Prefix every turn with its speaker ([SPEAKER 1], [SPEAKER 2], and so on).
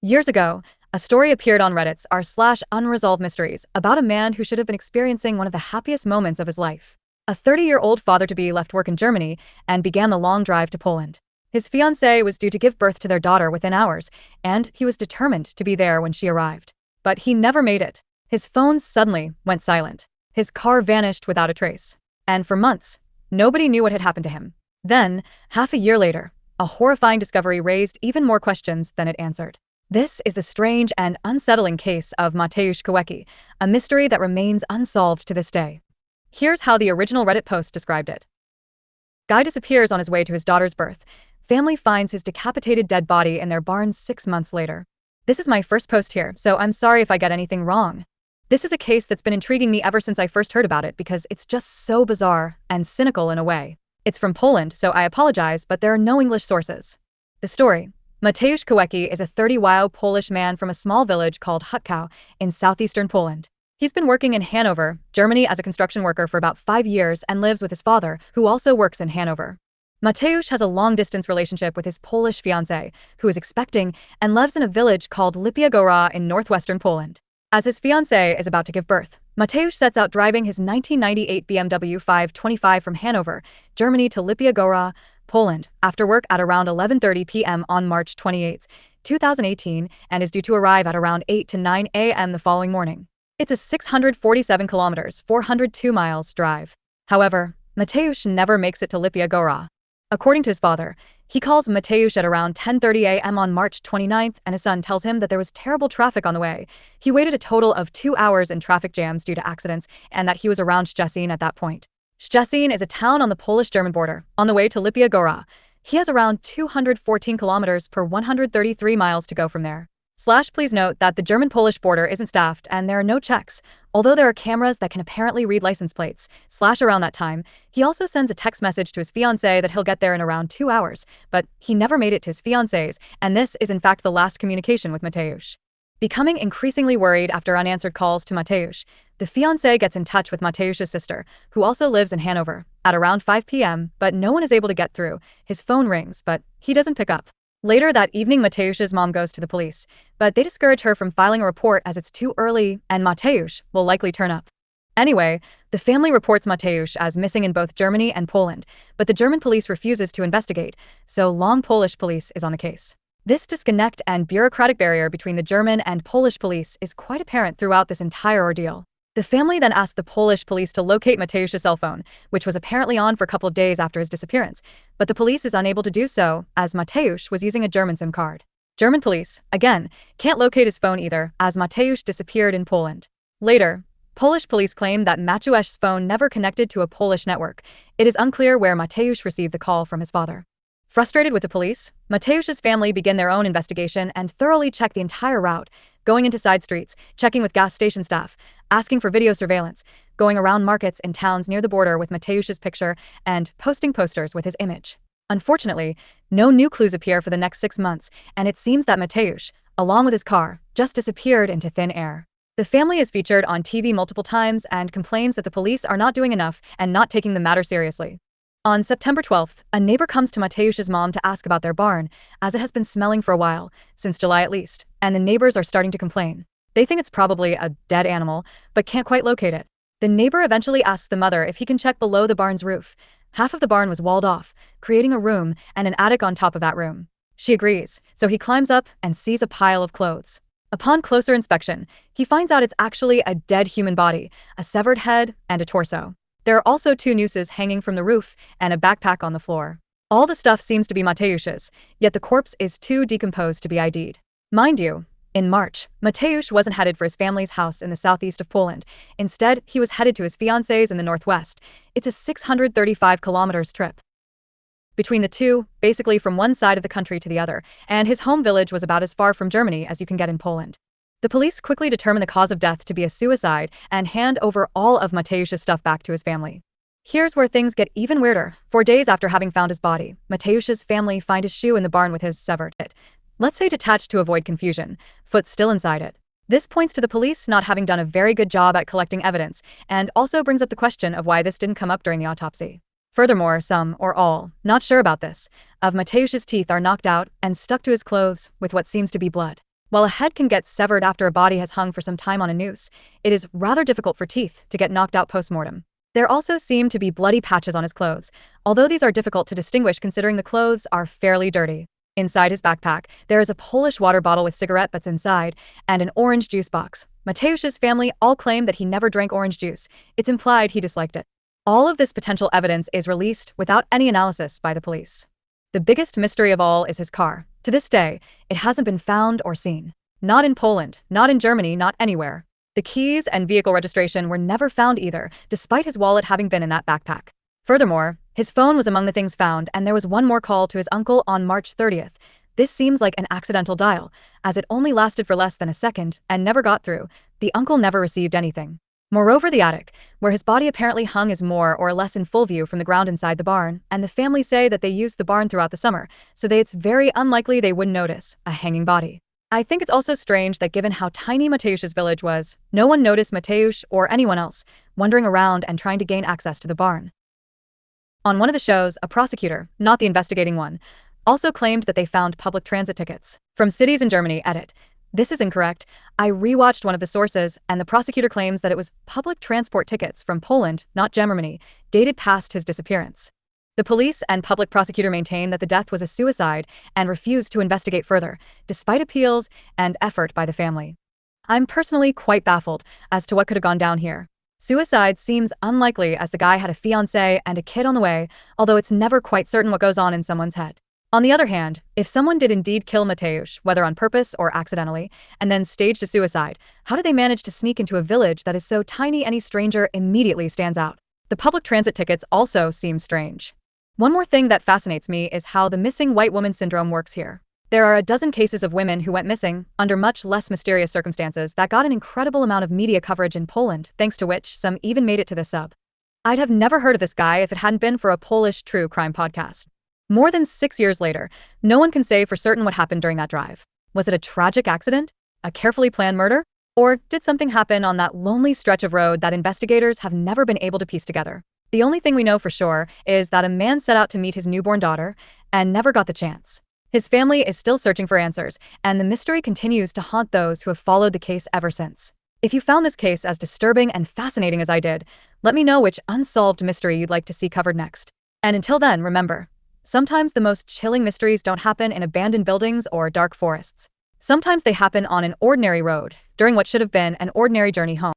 [SPEAKER 1] Years ago, a story appeared on Reddit's r/unresolved mysteries about a man who should have been experiencing one of the happiest moments of his life. A 30-year-old father-to-be left work in Germany and began the long drive to Poland. His fiancée was due to give birth to their daughter within hours, and he was determined to be there when she arrived. But he never made it. His phone suddenly went silent. His car vanished without a trace. And for months, nobody knew what had happened to him. Then, half a year later, a horrifying discovery raised even more questions than it answered. This is the strange and unsettling case of Mateusz Kawecki, a mystery that remains unsolved to this day. Here's how the original Reddit post described it. Guy disappears on his way to his daughter's birth. Family finds his decapitated dead body in their barn 6 months later. This is my first post here, so I'm sorry if I get anything wrong. This is a case that's been intriguing me ever since I first heard about it because it's just so bizarre and cynical in a way. It's from Poland, so I apologize, but there are no English sources. The story. Mateusz Kawecki is a 30-year-old Polish man from a small village called Hutkow in southeastern Poland. He's been working in Hanover, Germany as a construction worker for about 5 years and lives with his father, who also works in Hanover. Mateusz has a long-distance relationship with his Polish fiancée, who is expecting and lives in a village called Lipia Góra in northwestern Poland. As his fiancée is about to give birth, Mateusz sets out driving his 1998 BMW 525 from Hanover, Germany to Lipia Góra, Poland, after work at around 11:30 p.m. on March 28, 2018, and is due to arrive at around 8 to 9 a.m. the following morning. It's a 647 kilometers, 402 miles drive. However, Mateusz never makes it to Lipia Góra. According to his father, he calls Mateusz at around 10:30 a.m. on March 29th, and his son tells him that there was terrible traffic on the way. He waited a total of 2 hours in traffic jams due to accidents, and that he was around Szczecin at that point. Szczecin is a town on the Polish-German border, on the way to Lipia Góra. He has around 214 kilometers per 133 miles to go from there. Please note that the German-Polish border isn't staffed and there are no checks, although there are cameras that can apparently read license plates. Around that time, he also sends a text message to his fiancée that he'll get there in around 2 hours, but he never made it to his fiancée's, and this is in fact the last communication with Mateusz. Becoming increasingly worried after unanswered calls to Mateusz, the fiancée gets in touch with Mateusz's sister, who also lives in Hanover, at around 5 p.m., but no one is able to get through. His phone rings, but he doesn't pick up. Later that evening, Mateusz's mom goes to the police, but they discourage her from filing a report as it's too early and Mateusz will likely turn up. Anyway, the family reports Mateusz as missing in both Germany and Poland, but the German police refuses to investigate, so long Polish police is on the case. This disconnect and bureaucratic barrier between the German and Polish police is quite apparent throughout this entire ordeal. The family then asked the Polish police to locate Mateusz's cell phone, which was apparently on for a couple of days after his disappearance, but the police is unable to do so as Mateusz was using a German SIM card. German police, again, can't locate his phone either as Mateusz disappeared in Poland. Later, Polish police claim that Mateusz's phone never connected to a Polish network. It is unclear where Mateusz received the call from his father. Frustrated with the police, Mateusz's family begin their own investigation and thoroughly check the entire route, going into side streets, checking with gas station staff, asking for video surveillance, going around markets in towns near the border with Mateusz's picture, and posting posters with his image. Unfortunately, no new clues appear for the next 6 months, and it seems that Mateusz, along with his car, just disappeared into thin air. The family is featured on TV multiple times and complains that the police are not doing enough and not taking the matter seriously. On September 12th, a neighbor comes to Mateusz's mom to ask about their barn, as it has been smelling for a while, since July at least, and the neighbors are starting to complain. They think it's probably a dead animal, but can't quite locate it. The neighbor eventually asks the mother if he can check below the barn's roof. Half of the barn was walled off, creating a room and an attic on top of that room. She agrees, so he climbs up and sees a pile of clothes. Upon closer inspection, he finds out it's actually a dead human body, a severed head, and a torso. There are also 2 nooses hanging from the roof and a backpack on the floor. All the stuff seems to be Mateusz's, yet the corpse is too decomposed to be ID'd. Mind you, in March, Mateusz wasn't headed for his family's house in the southeast of Poland. Instead, he was headed to his fiancée's in the northwest. It's a 635 kilometers trip between the two, basically from one side of the country to the other, and his home village was about as far from Germany as you can get in Poland. The police quickly determine the cause of death to be a suicide and hand over all of Mateusz's stuff back to his family. Here's where things get even weirder. 4 days after having found his body, Mateusz's family find his shoe in the barn with his severed head. Let's say detached to avoid confusion, foot still inside it. This points to the police not having done a very good job at collecting evidence, and also brings up the question of why this didn't come up during the autopsy. Furthermore, some, or all, not sure about this, of Mateusz's teeth are knocked out and stuck to his clothes with what seems to be blood. While a head can get severed after a body has hung for some time on a noose, it is rather difficult for teeth to get knocked out post-mortem. There also seem to be bloody patches on his clothes, although these are difficult to distinguish considering the clothes are fairly dirty. Inside his backpack, there is a Polish water bottle with cigarette butts inside, and an orange juice box. Mateusz's family all claim that he never drank orange juice. It's implied he disliked it. All of this potential evidence is released without any analysis by the police. The biggest mystery of all is his car. To this day, it hasn't been found or seen. Not in Poland, not in Germany, not anywhere. The keys and vehicle registration were never found either, despite his wallet having been in that backpack. Furthermore, his phone was among the things found, and there was one more call to his uncle on March 30th. This seems like an accidental dial, as it only lasted for less than a second and never got through. The uncle never received anything. Moreover, the attic, where his body apparently hung, is more or less in full view from the ground inside the barn, and the family say that they used the barn throughout the summer, so it's very unlikely they wouldn't notice a hanging body. I think it's also strange that given how tiny Mateusz's village was, no one noticed Mateusz or anyone else wandering around and trying to gain access to the barn. On one of the shows, a prosecutor, not the investigating one, also claimed that they found public transit tickets from cities in Germany. Edit. This is incorrect. I rewatched one of the sources, and the prosecutor claims that it was public transport tickets from Poland, not Germany, dated past his disappearance. The police and public prosecutor maintain that the death was a suicide and refused to investigate further, despite appeals and effort by the family. I'm personally quite baffled as to what could have gone down here. Suicide seems unlikely, as the guy had a fiancée and a kid on the way, although it's never quite certain what goes on in someone's head. On the other hand, if someone did indeed kill Mateusz, whether on purpose or accidentally, and then staged a suicide, how did they manage to sneak into a village that is so tiny any stranger immediately stands out? The public transit tickets also seem strange. One more thing that fascinates me is how the missing white woman syndrome works here. There are a dozen cases of women who went missing, under much less mysterious circumstances, that got an incredible amount of media coverage in Poland, thanks to which some even made it to the sub. I'd have never heard of this guy if it hadn't been for a Polish true crime podcast. More than 6 years later, no one can say for certain what happened during that drive. Was it a tragic accident? A carefully planned murder? Or did something happen on that lonely stretch of road that investigators have never been able to piece together? The only thing we know for sure is that a man set out to meet his newborn daughter and never got the chance. His family is still searching for answers, and the mystery continues to haunt those who have followed the case ever since. If you found this case as disturbing and fascinating as I did, let me know which unsolved mystery you'd like to see covered next. And until then, remember, sometimes the most chilling mysteries don't happen in abandoned buildings or dark forests. Sometimes they happen on an ordinary road, during what should have been an ordinary journey home.